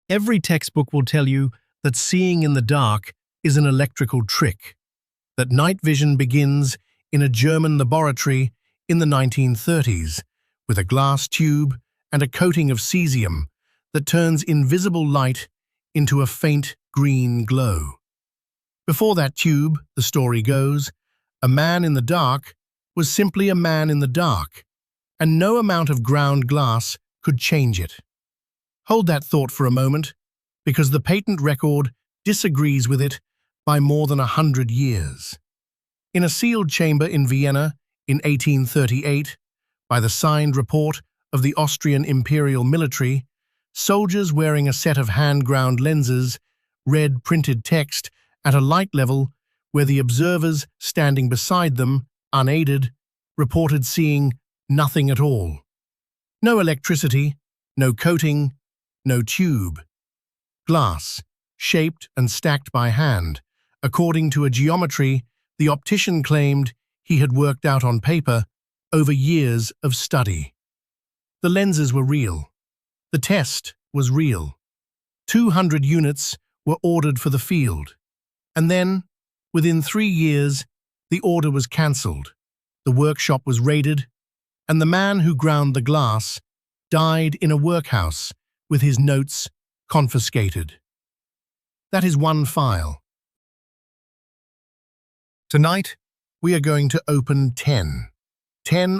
Every textbook will tell you that seeing in the dark is an electrical trick, that night vision begins in a German laboratory in the 1930s with a glass tube and a coating of cesium that turns invisible light into a faint green glow. Before that tube, the story goes, a man in the dark was simply a man in the dark, and no amount of ground glass could change it. Hold that thought for a moment, because the patent record disagrees with it by more than 100 years. In a sealed chamber in Vienna in 1838, by the signed report of the Austrian Imperial Military, soldiers wearing a set of hand-ground lenses read printed text at a light level where the observers standing beside them, unaided, reported seeing nothing at all. No electricity, no coating, no tube. Glass, shaped and stacked by hand, according to a geometry the optician claimed he had worked out on paper over years of study. The lenses were real. The test was real. 200 units were ordered for the field. And then, within 3 years, the order was cancelled, the workshop was raided, and the man who ground the glass died in a workhouse with his notes confiscated. That is one file. Tonight, we are going to open 10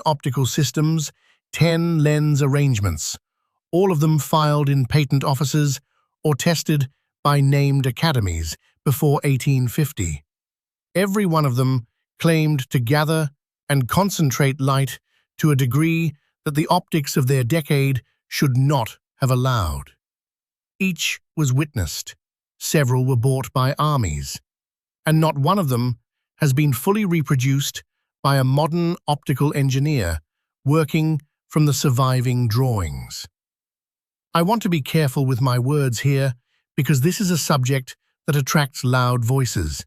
optical systems, 10 lens arrangements, all of them filed in patent offices or tested by named academies before 1850. Every one of them claimed to gather and concentrate light to a degree that the optics of their decade should not have allowed. Each was witnessed, several were bought by armies, and not one of them has been fully reproduced by a modern optical engineer working from the surviving drawings. I want to be careful with my words here because this is a subject that attracts loud voices,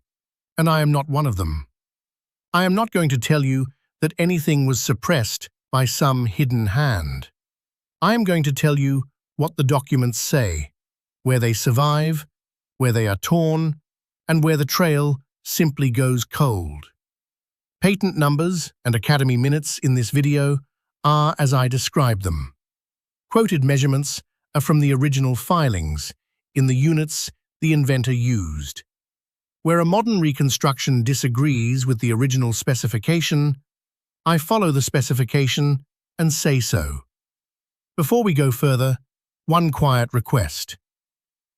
and I am not one of them. I am not going to tell you that anything was suppressed by some hidden hand. I am going to tell you what the documents say, where they survive, where they are torn, and where the trail simply goes cold. Patent numbers and Academy minutes in this video are as I describe them. Quoted measurements are from the original filings in the units the inventor used. Where a modern reconstruction disagrees with the original specification, I follow the specification and say so. Before we go further, one quiet request.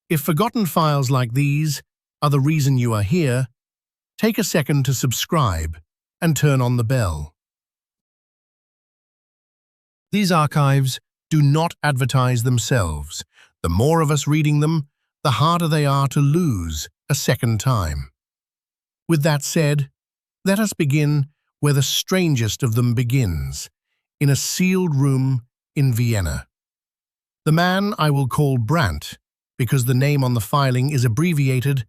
If forgotten files like these are the reason you are here, take a second to subscribe and turn on the bell. These archives do not advertise themselves. The more of us reading them, the harder they are to lose a second time. With that said, let us begin where the strangest of them begins, in a sealed room in Vienna. The man I will call Brandt, because the name on the filing is abbreviated,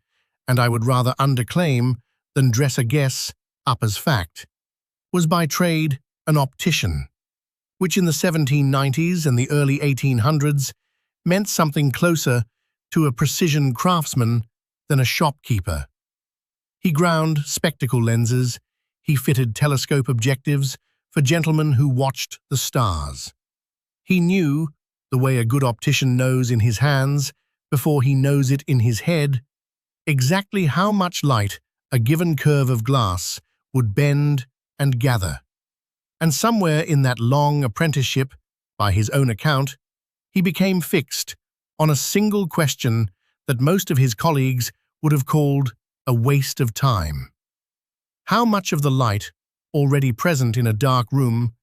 and I would rather underclaim than dress a guess up as fact, was by trade an optician, which in the 1790s and the early 1800s meant something closer to a precision craftsman than a shopkeeper. He ground spectacle lenses, he fitted telescope objectives for gentlemen who watched the stars. He knew, the way a good optician knows in his hands before he knows it in his head, exactly how much light a given curve of glass would bend and gather. And somewhere in that long apprenticeship, by his own account, he became fixed on a single question that most of his colleagues would have called a waste of time. How much of the light, already present in a dark room,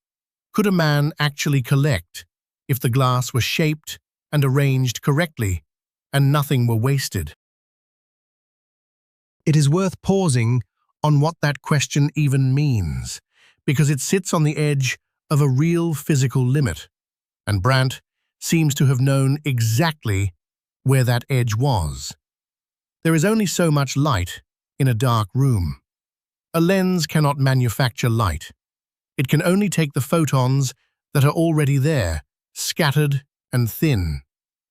could a man actually collect if the glass were shaped and arranged correctly and nothing were wasted? It is worth pausing on what that question even means, because it sits on the edge of a real physical limit, and Brandt seems to have known exactly where that edge was. There is only so much light in a dark room. A lens cannot manufacture light. It can only take the photons that are already there, scattered and thin,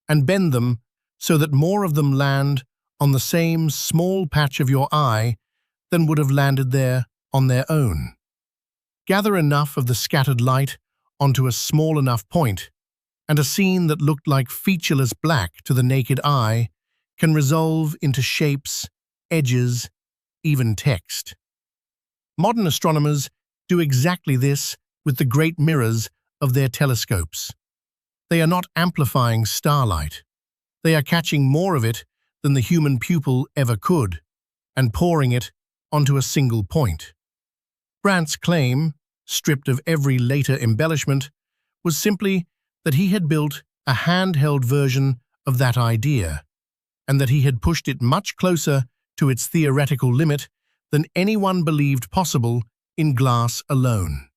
and bend them so that more of them land on the same small patch of your eye than would have landed there on their own. Gather enough of the scattered light onto a small enough point, and a scene that looked like featureless black to the naked eye can resolve into shapes, edges, even text. Modern astronomers do exactly this with the great mirrors of their telescopes. They are not amplifying starlight. They are catching more of it than the human pupil ever could, and pouring it onto a single point. Brandt's claim, stripped of every later embellishment, was simply that he had built a handheld version of that idea, and that he had pushed it much closer to its theoretical limit than anyone believed possible in glass alone.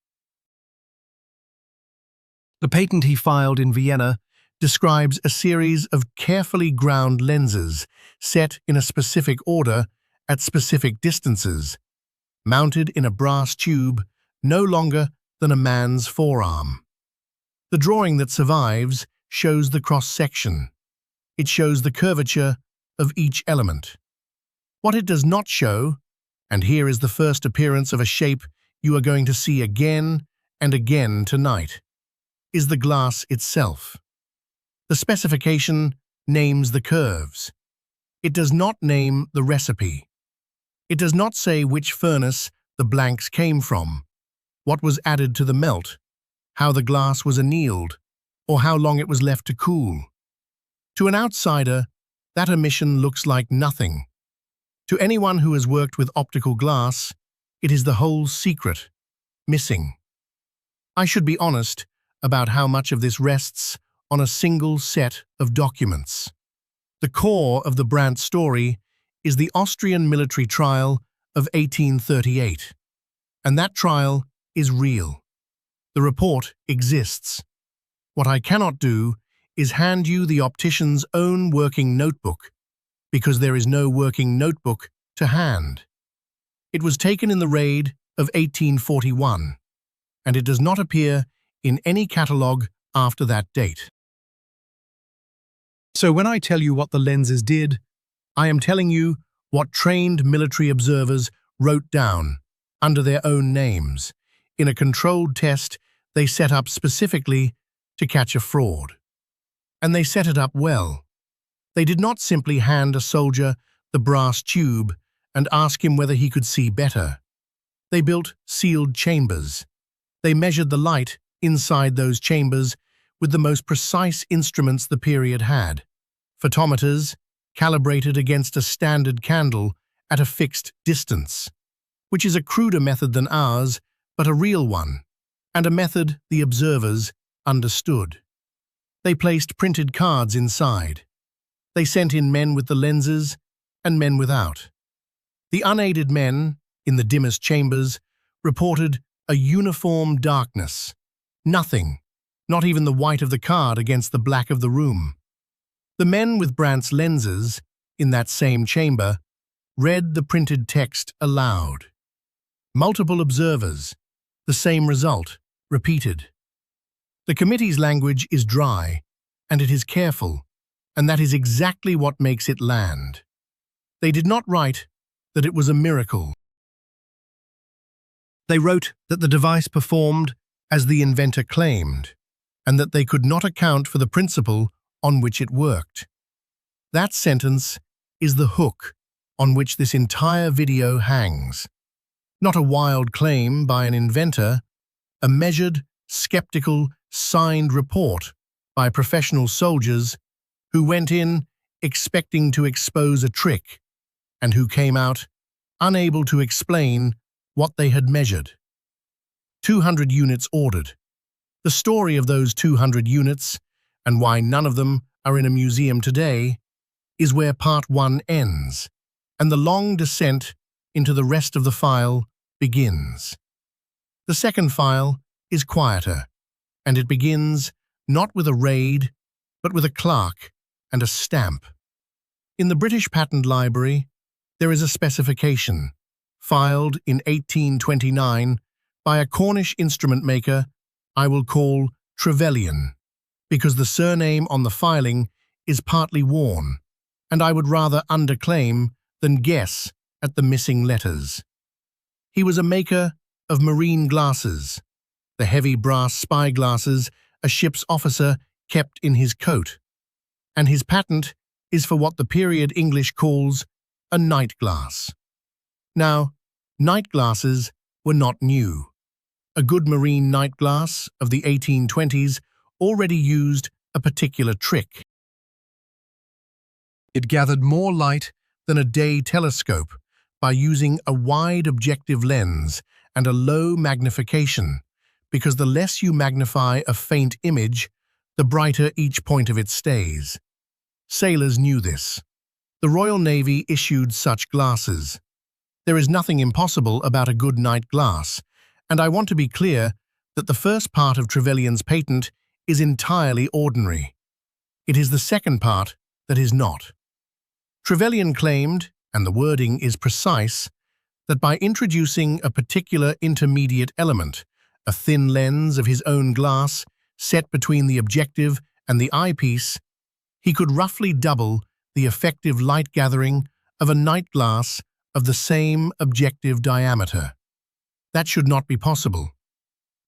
The patent he filed in Vienna describes a series of carefully ground lenses set in a specific order at specific distances, mounted in a brass tube no longer than a man's forearm. The drawing that survives shows the cross-section. It shows the curvature of each element. What it does not show, and here is the first appearance of a shape you are going to see again and again tonight, is the glass itself. The specification names the curves. It does not name the recipe. It does not say which furnace the blanks came from, what was added to the melt, how the glass was annealed, or how long it was left to cool. To an outsider, that omission looks like nothing. To anyone who has worked with optical glass, it is the whole secret, missing. I should be honest about how much of this rests on a single set of documents. The core of the Brandt story is the Austrian military trial of 1838, and that trial is real. The report exists. What I cannot do is hand you the optician's own working notebook, because there is no working notebook to hand. It was taken in the raid of 1841, and it does not appear in any catalogue after that date. So when I tell you what the lenses did, I am telling you what trained military observers wrote down, under their own names, in a controlled test they set up specifically to catch a fraud. And they set it up well. They did not simply hand a soldier the brass tube and ask him whether he could see better. They built sealed chambers. They measured the light inside those chambers with the most precise instruments the period had, photometers calibrated against a standard candle at a fixed distance, which is a cruder method than ours, but a real one, and a method the observers understood. They placed printed cards inside. They sent in men with the lenses and men without. The unaided men, in the dimmest chambers, reported a uniform darkness. Nothing, not even the white of the card against the black of the room. The men with Brandt's lenses, in that same chamber, read the printed text aloud. Multiple observers, the same result, repeated. The committee's language is dry, and it is careful, and that is exactly what makes it land. They did not write that it was a miracle. They wrote that the device performed as the inventor claimed, and that they could not account for the principle on which it worked. That sentence is the hook on which this entire video hangs. Not a wild claim by an inventor, a measured, skeptical, signed report by professional soldiers who went in expecting to expose a trick and who came out unable to explain what they had measured. 200 units ordered. The story of those 200 units, and why none of them are in a museum today, is where part 1 ends, and the long descent into the rest of the file begins. The second file is quieter, and it begins not with a raid, but with a clerk and a stamp. In the British Patent Library, there is a specification, filed in 1829 by a Cornish instrument maker I will call Trevelyan, because the surname on the filing is partly worn, and I would rather underclaim than guess at the missing letters. He was a maker of marine glasses, the heavy brass spyglasses a ship's officer kept in his coat, and his patent is for what the period English calls a night glass. Now, night glasses were not new. A good marine night glass of the 1820s already used a particular trick. It gathered more light than a day telescope by using a wide objective lens and a low magnification, because the less you magnify a faint image, the brighter each point of it stays. Sailors knew this. The Royal Navy issued such glasses. There is nothing impossible about a good night glass, and I want to be clear that the first part of Trevelyan's patent is entirely ordinary. It is the second part that is not. Trevelyan claimed, and the wording is precise, that by introducing a particular intermediate element, a thin lens of his own glass set between the objective and the eyepiece, he could roughly double the effective light gathering of a night glass of the same objective diameter. That should not be possible.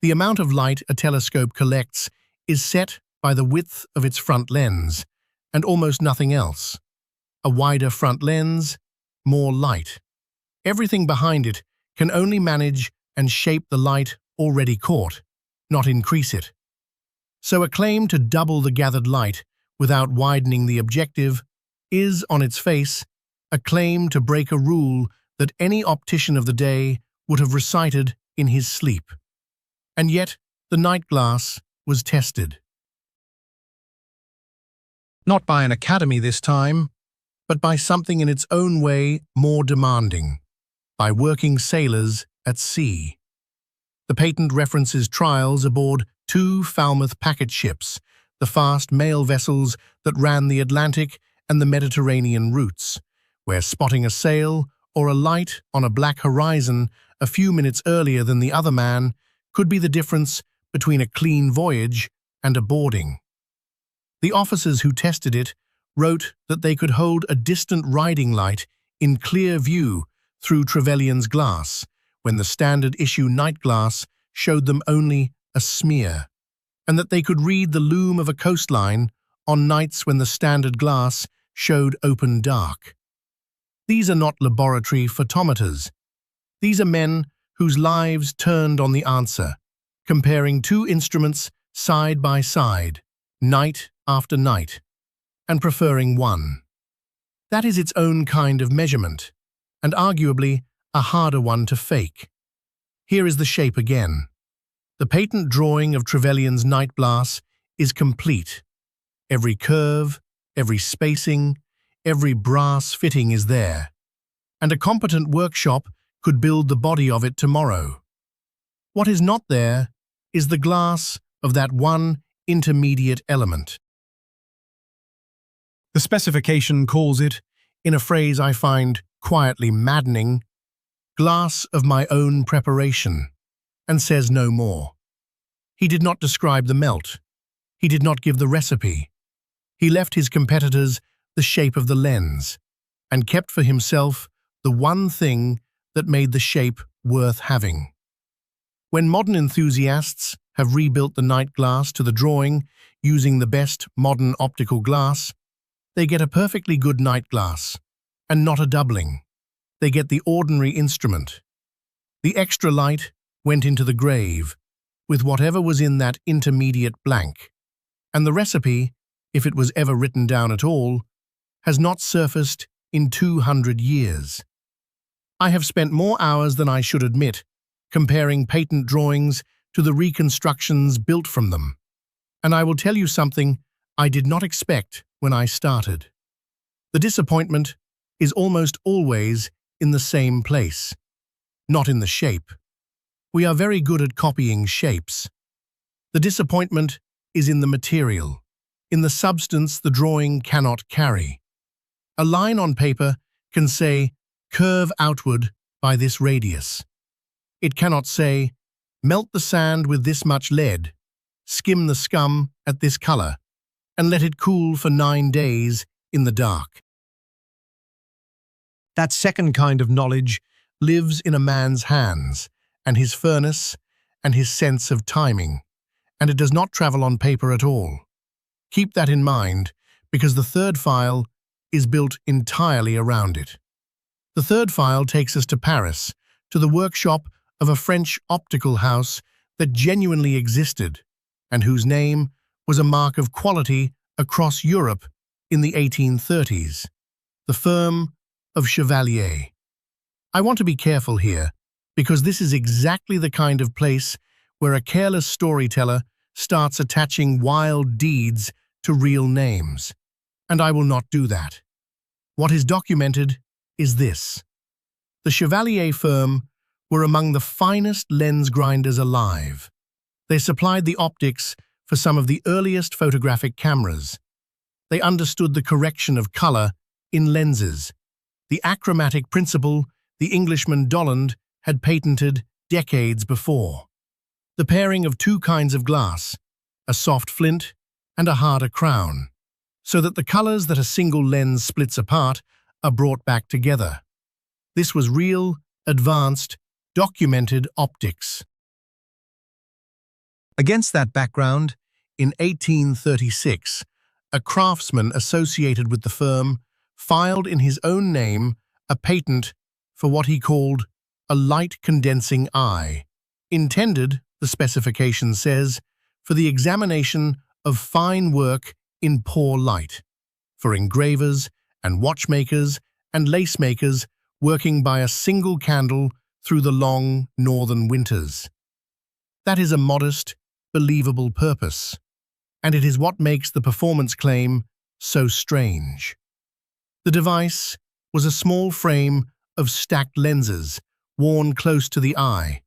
The amount of light a telescope collects is set by the width of its front lens, and almost nothing else. A wider front lens, more light. Everything behind it can only manage and shape the light already caught, not increase it. So a claim to double the gathered light without widening the objective is, on its face, a claim to break a rule that any optician of the day would have recited in his sleep. And yet, the night glass was tested. Not by an academy this time, but by something in its own way more demanding, by working sailors at sea. The patent references trials aboard 2 Falmouth packet ships, the fast mail vessels that ran the Atlantic and the Mediterranean routes, where spotting a sail or a light on a black horizon a few minutes earlier than the other man could be the difference between a clean voyage and a boarding. The officers who tested it wrote that they could hold a distant riding light in clear view through Trevelyan's glass, when the standard issue night glass showed them only a smear, and that they could read the loom of a coastline on nights when the standard glass showed open dark. These are not laboratory photometers. These are men whose lives turned on the answer, comparing 2 instruments side by side, night after night, and preferring one. That is its own kind of measurement, and arguably a harder one to fake. Here is the shape again. The patent drawing of Trevelyan's night glass is complete. Every curve, every spacing, every brass fitting is there, and a competent workshop could build the body of it tomorrow. What is not there is the glass of that one intermediate element. The specification calls it, in a phrase I find quietly maddening, glass of my own preparation, and says no more. He did not describe the melt. He did not give the recipe. He left his competitors the shape of the lens, and kept for himself the one thing that made the shape worth having. When modern enthusiasts have rebuilt the night glass to the drawing using the best modern optical glass, they get a perfectly good night glass, and not a doubling. They get the ordinary instrument. The extra light went into the grave, with whatever was in that intermediate blank, and the recipe, if it was ever written down at all, has not surfaced in 200 years. I have spent more hours than I should admit comparing patent drawings to the reconstructions built from them, and I will tell you something I did not expect when I started. The disappointment is almost always in the same place, not in the shape. We are very good at copying shapes. The disappointment is in the material, in the substance the drawing cannot carry. A line on paper can say, curve outward by this radius. It cannot say, melt the sand with this much lead, skim the scum at this color. and let it cool for 9 days in the dark. That second kind of knowledge lives in a man's hands, and his furnace, and his sense of timing, and it does not travel on paper at all. Keep that in mind, because the third file is built entirely around it. The third file takes us to Paris, to the workshop of a French optical house that genuinely existed, and whose name was a mark of quality across Europe in the 1830s, the firm of Chevalier. I want to be careful here, because this is exactly the kind of place where a careless storyteller starts attaching wild deeds to real names, and I will not do that. What is documented is this. The Chevalier firm were among the finest lens grinders alive. They supplied the optics for some of the earliest photographic cameras. They understood the correction of color in lenses, the achromatic principle the Englishman Dolland had patented decades before. The pairing of two kinds of glass, a soft flint and a harder crown, so that the colors that a single lens splits apart are brought back together. This was real, advanced, documented optics. Against that background, in 1836, a craftsman associated with the firm filed in his own name a patent for what he called a light-condensing eye, intended, the specification says, for the examination of fine work in poor light, for engravers and watchmakers and lacemakers working by a single candle through the long northern winters. That is a modest, believable purpose, and it is what makes the performance claim so strange. The device was a small frame of stacked lenses worn close to the eye,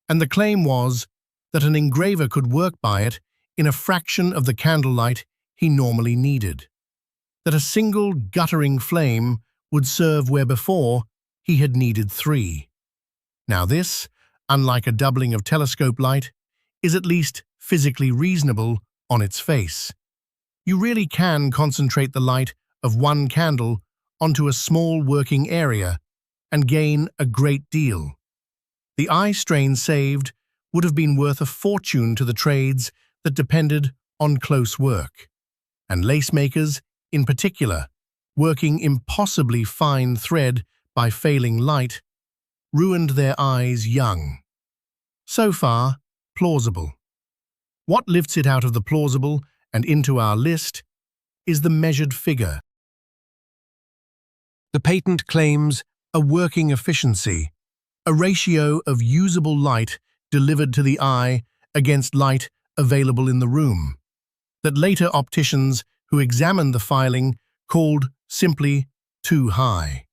and the claim was that an engraver could work by it in a fraction of the candlelight he normally needed, that a single guttering flame would serve where before he had needed 3. Now this, unlike a doubling of telescope light, is at least physically reasonable on its face. You really can concentrate the light of one candle onto a small working area and gain a great deal. The eye strain saved would have been worth a fortune to the trades that depended on close work, and lacemakers, in particular, working impossibly fine thread by failing light, ruined their eyes young. So far, plausible. What lifts it out of the plausible and into our list is the measured figure. The patent claims a working efficiency, a ratio of usable light delivered to the eye against light available in the room, that later opticians who examined the filing called simply too high.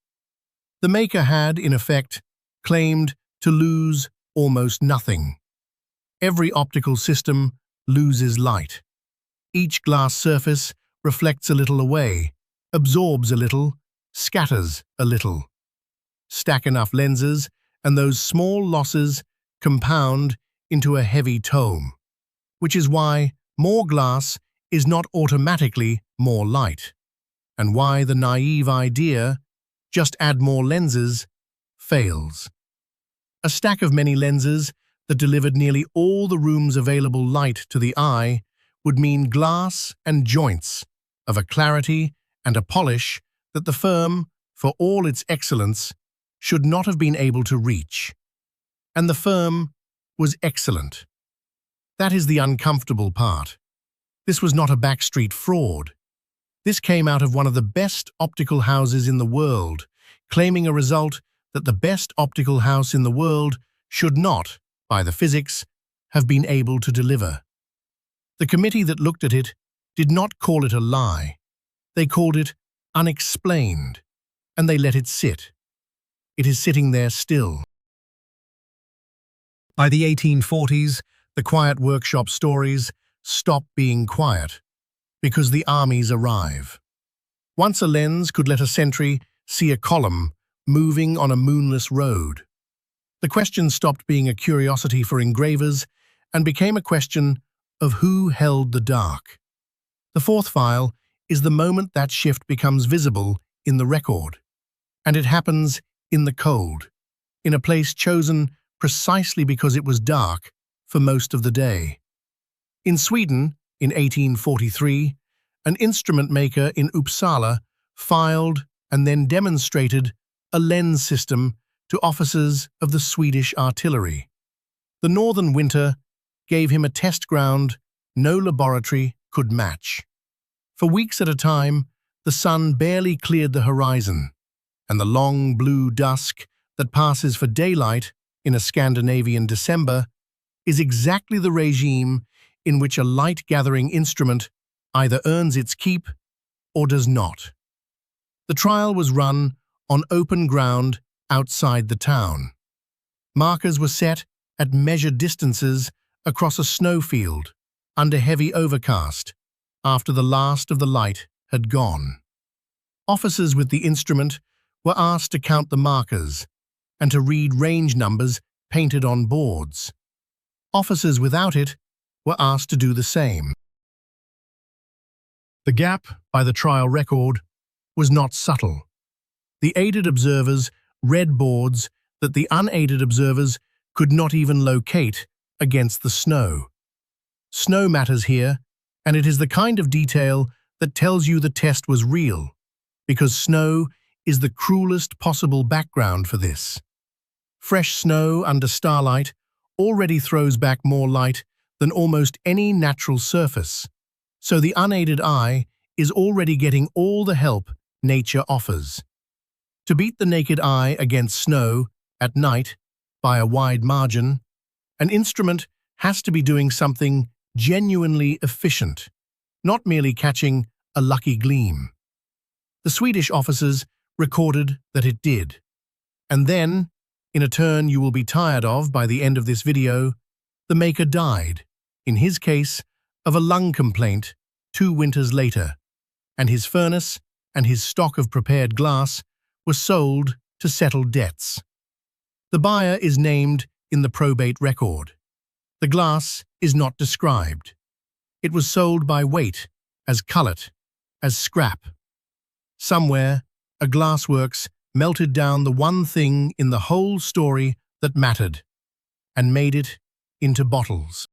The maker had, in effect, claimed to lose almost nothing. Every optical system loses light. Each glass surface reflects a little away, absorbs a little, scatters a little. Stack enough lenses, and those small losses compound into a heavy tome, which is why more glass is not automatically more light, and why the naive idea, just add more lenses, fails. A stack of many lenses that delivered nearly all the room's available light to the eye would mean glass and joints of a clarity and a polish that the firm, for all its excellence, should not have been able to reach. And the firm was excellent. That is the uncomfortable part. This was not a backstreet fraud. This came out of one of the best optical houses in the world, claiming a result that the best optical house in the world should not, by the physics, have been able to deliver. The committee that looked at it did not call it a lie. They called it unexplained, and they let it sit. It is sitting there still. By the 1840s, the quiet workshop stories stop being quiet, because the armies arrive. Once a lens could let a sentry see a column moving on a moonless road. The question stopped being a curiosity for engravers and became a question of who held the dark. The fourth file is the moment that shift becomes visible in the record, and it happens in the cold, in a place chosen precisely because it was dark for most of the day. In Sweden, in 1843, an instrument maker in Uppsala filed and then demonstrated a lens system to officers of the Swedish artillery. The northern winter gave him a test ground no laboratory could match. For weeks at a time, the sun barely cleared the horizon, and the long blue dusk that passes for daylight in a Scandinavian December is exactly the regime in which a light-gathering instrument either earns its keep or does not. The trial was run on open ground outside the town. Markers were set at measured distances across a snowfield under heavy overcast after the last of the light had gone. Officers with the instrument were asked to count the markers and to read range numbers painted on boards. Officers without it were asked to do the same. The gap by the trial record was not subtle. The aided observers read boards that the unaided observers could not even locate against the snow. Snow matters here, and it is the kind of detail that tells you the test was real, because snow is the cruelest possible background for this. Fresh snow under starlight already throws back more light than almost any natural surface, so the unaided eye is already getting all the help nature offers. To beat the naked eye against snow at night by a wide margin, an instrument has to be doing something genuinely efficient, not merely catching a lucky gleam. The Swedish officers recorded that it did. And then, in a turn you will be tired of by the end of this video, the maker died, in his case, of a lung complaint 2 winters later, and his furnace and his stock of prepared glass were sold to settle debts. The buyer is named in the probate record. The glass is not described. It was sold by weight, as cullet, as scrap. Somewhere, a glassworks melted down the one thing in the whole story that mattered, and made it into bottles.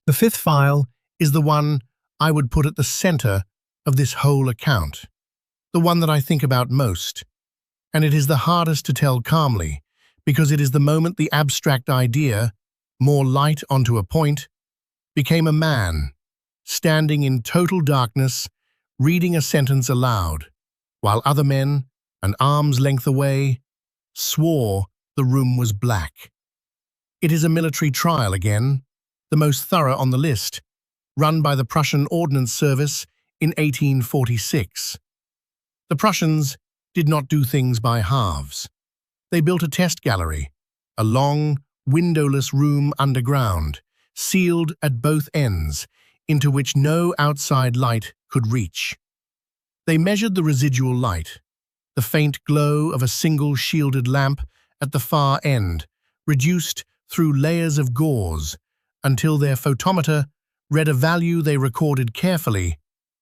The fifth file is the one I would put at the center of this whole account, the one that I think about most, and it is the hardest to tell calmly, because it is the moment the abstract idea, more light onto a point, became a man, standing in total darkness, reading a sentence aloud, while other men, an arm's length away, swore the room was black. It is a military trial again, the most thorough on the list, run by the Prussian Ordnance Service in 1846. The Prussians did not do things by halves. They built a test gallery, a long, windowless room underground, sealed at both ends, into which no outside light could reach. They measured the residual light, the faint glow of a single shielded lamp at the far end, reduced through layers of gauze, until their photometer read a value they recorded carefully,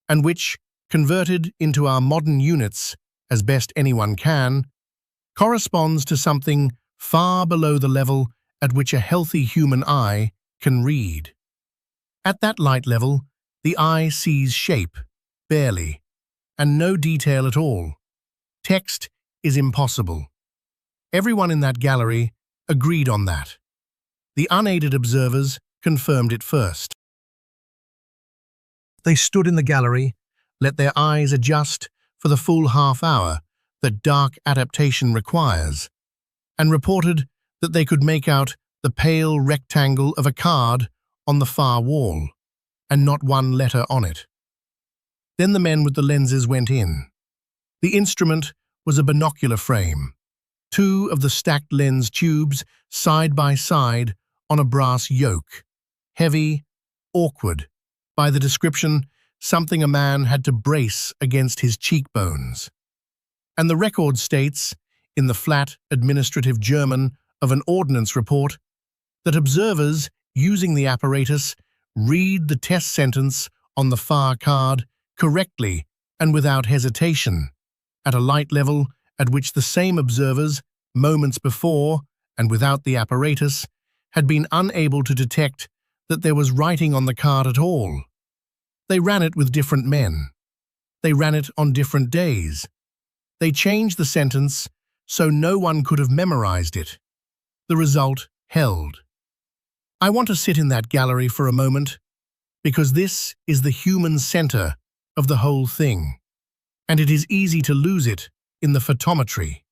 and which, converted into our modern units, as best anyone can, corresponds to something far below the level at which a healthy human eye can read. At that light level, the eye sees shape, barely, and no detail at all. Text is impossible. Everyone in that gallery agreed on that. The unaided observers confirmed it first. They stood in the gallery, let their eyes adjust for the full half hour that dark adaptation requires, and reported that they could make out the pale rectangle of a card on the far wall, and not one letter on it. Then the men with the lenses went in. The instrument was a binocular frame, 2 of the stacked lens tubes side by side on a brass yoke, heavy, awkward, by the description, something a man had to brace against his cheekbones. And the record states, in the flat, administrative German of an ordnance report, that observers using the apparatus read the test sentence on the far card correctly and without hesitation, at a light level at which the same observers, moments before, and without the apparatus, had been unable to detect that there was writing on the card at all. They ran it with different men. They ran it on different days. They changed the sentence so no one could have memorized it. The result held. I want to sit in that gallery for a moment, because this is the human center of the whole thing, and it is easy to lose it in the photometry.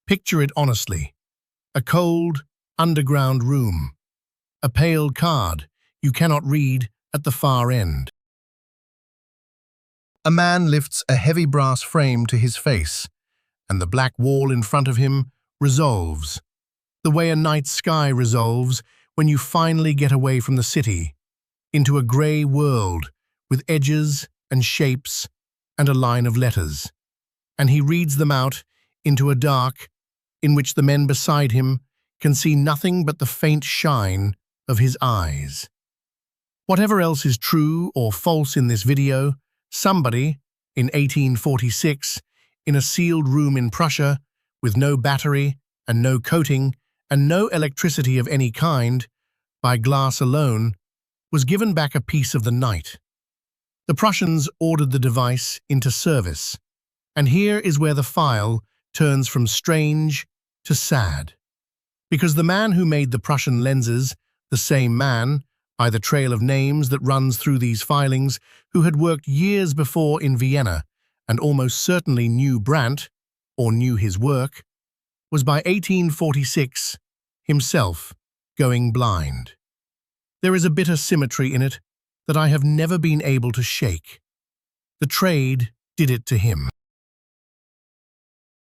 Picture it honestly. A cold, underground room. A pale card you cannot read at the far end. A man lifts a heavy brass frame to his face, and the black wall in front of him resolves, the way a night sky resolves when you finally get away from the city, into a grey world with edges and shapes and a line of letters, and he reads them out into a dark in which the men beside him can see nothing but the faint shine of his eyes. Whatever else is true or false in this video, somebody, in 1846, in a sealed room in Prussia, with no battery and no coating and no electricity of any kind, by glass alone, was given back a piece of the night. The Prussians ordered the device into service, and here is where the file turns from strange to sad. Because the man who made the Prussian lenses, the same man, by the trail of names that runs through these filings, who had worked years before in Vienna and almost certainly knew Brandt, or knew his work, was by 1846 himself going blind. There is a bitter symmetry in it that I have never been able to shake. The trade did it to him.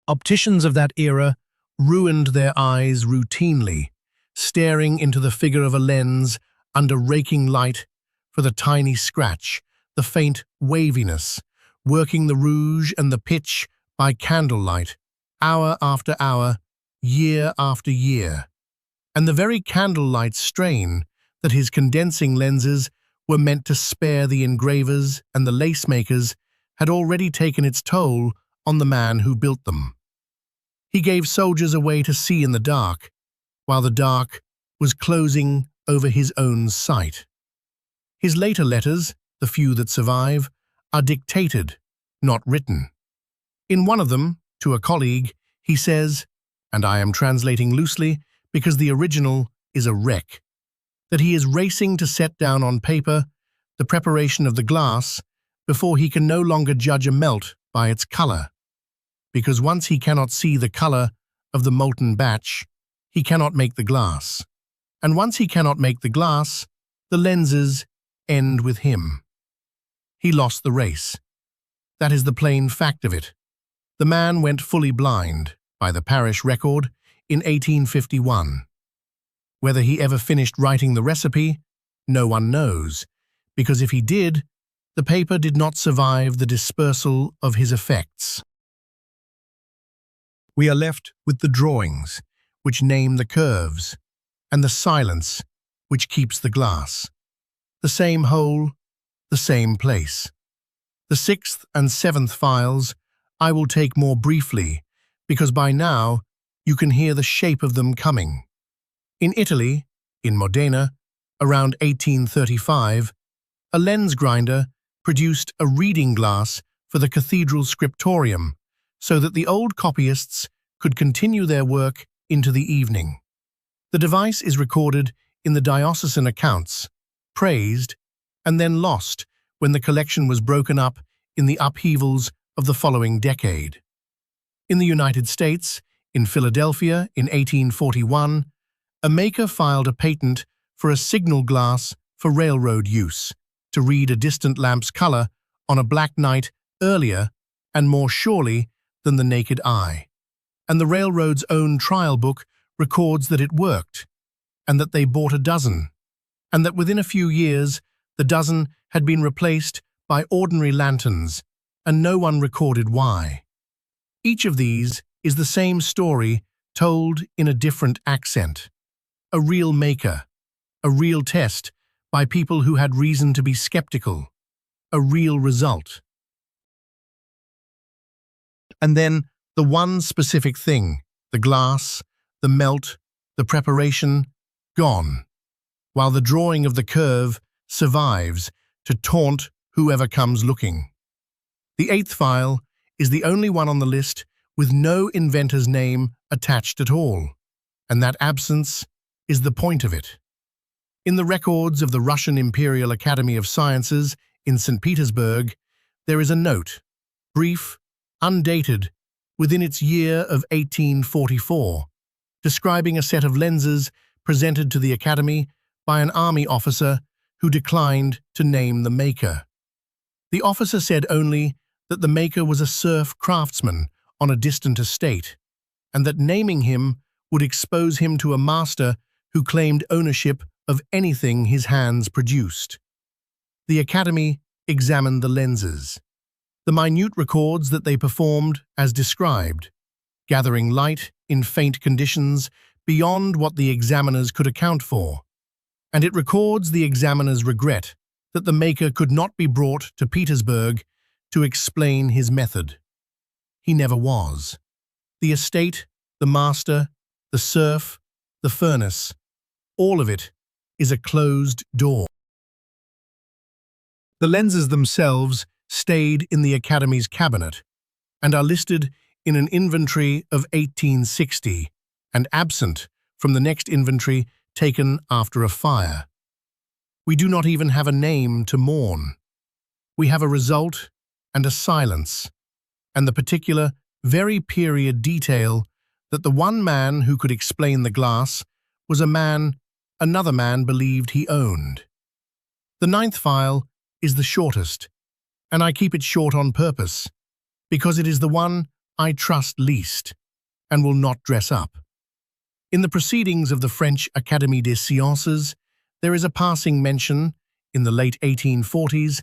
Opticians of that era ruined their eyes routinely, staring into the figure of a lens under raking light for the tiny scratch, the faint waviness, working the rouge and the pitch by candlelight, hour after hour, year after year. And the very candlelight strain that his condensing lenses were meant to spare the engravers and the lace-makers had already taken its toll on the man who built them. He gave soldiers away to see in the dark, while the dark was closing over his own sight. His later letters, the few that survive, are dictated, not written. In one of them, to a colleague, he says, and I am translating loosely because the original is a wreck, that he is racing to set down on paper the preparation of the glass before he can no longer judge a melt by its color, because once he cannot see the color of the molten batch, he cannot make the glass. And once he cannot make the glass, the lenses end with him. He lost the race. That is the plain fact of it. The man went fully blind, by the parish record, in 1851. Whether he ever finished writing the recipe, no one knows, because if he did, the paper did not survive the dispersal of his effects. We are left with the drawings, which name the curves, and the silence, which keeps the glass. The same hole, the same place. The 6th and 7th files I will take more briefly, because by now you can hear the shape of them coming. In Italy, in Modena, around 1835, a lens grinder produced a reading glass for the cathedral scriptorium, so that the old copyists could continue their work into the evening. The device is recorded in the diocesan accounts, praised, and then lost when the collection was broken up in the upheavals of the following decade. In the United States, in Philadelphia in 1841, a maker filed a patent for a signal glass for railroad use, to read a distant lamp's color on a black night earlier and more surely than the naked eye. And the railroad's own trial book records that it worked, and that they bought a dozen, and that within a few years the dozen had been replaced by ordinary lanterns, and no one recorded why. Each of these is the same story told in a different accent. A real maker, a real test by people who had reason to be skeptical. A real result. And then the one specific thing, the glass, the melt, the preparation, gone, while the drawing of the curve survives to taunt whoever comes looking. The 8th file is the only one on the list with no inventor's name attached at all, and that absence is the point of it. In the records of the Russian Imperial Academy of Sciences in St. Petersburg, there is a note, brief, undated, within its year of 1844, describing a set of lenses presented to the Academy by an army officer who declined to name the maker. The officer said only that the maker was a serf craftsman on a distant estate, and that naming him would expose him to a master who claimed ownership of anything his hands produced. The Academy examined the lenses. The minute records that they performed as described, gathering light in faint conditions beyond what the examiners could account for, and it records the examiner's regret that the maker could not be brought to Petersburg to explain his method. He never was. The estate, the master, the serf, the furnace, all of it is a closed door. The lenses themselves stayed in the Academy's cabinet and are listed in an inventory of 1860 and absent from the next inventory taken after a fire. We do not even have a name to mourn. We have a result and a silence, and the particular, very period detail that the one man who could explain the glass was a man another man believed he owned. The 9th file is the shortest, and I keep it short on purpose, because it is the one I trust least and will not dress up. In the proceedings of the French Académie des Sciences, there is a passing mention, in the late 1840s,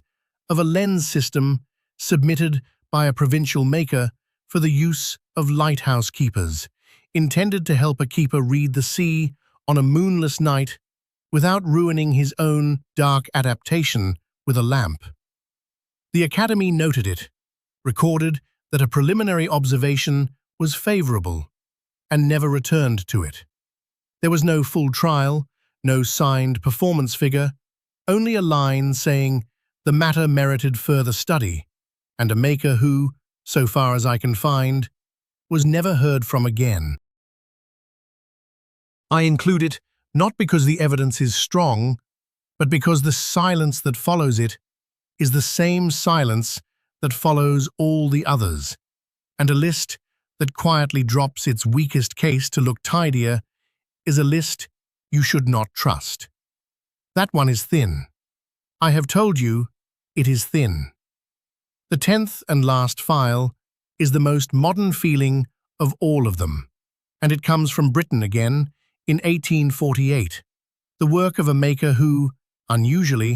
of a lens system submitted by a provincial maker for the use of lighthouse keepers, intended to help a keeper read the sea on a moonless night without ruining his own dark adaptation with a lamp. The Academy noted it, recorded that a preliminary observation was favorable, and never returned to it. There was no full trial, no signed performance figure, only a line saying the matter merited further study, and a maker who, so far as I can find, was never heard from again. I include it not because the evidence is strong, but because the silence that follows it is the same silence that follows all the others, and a list that quietly drops its weakest case to look tidier is a list you should not trust. That one is thin. I have told you it is thin. The 10th and last file is the most modern feeling of all of them, and it comes from Britain again in 1848, the work of a maker who, unusually,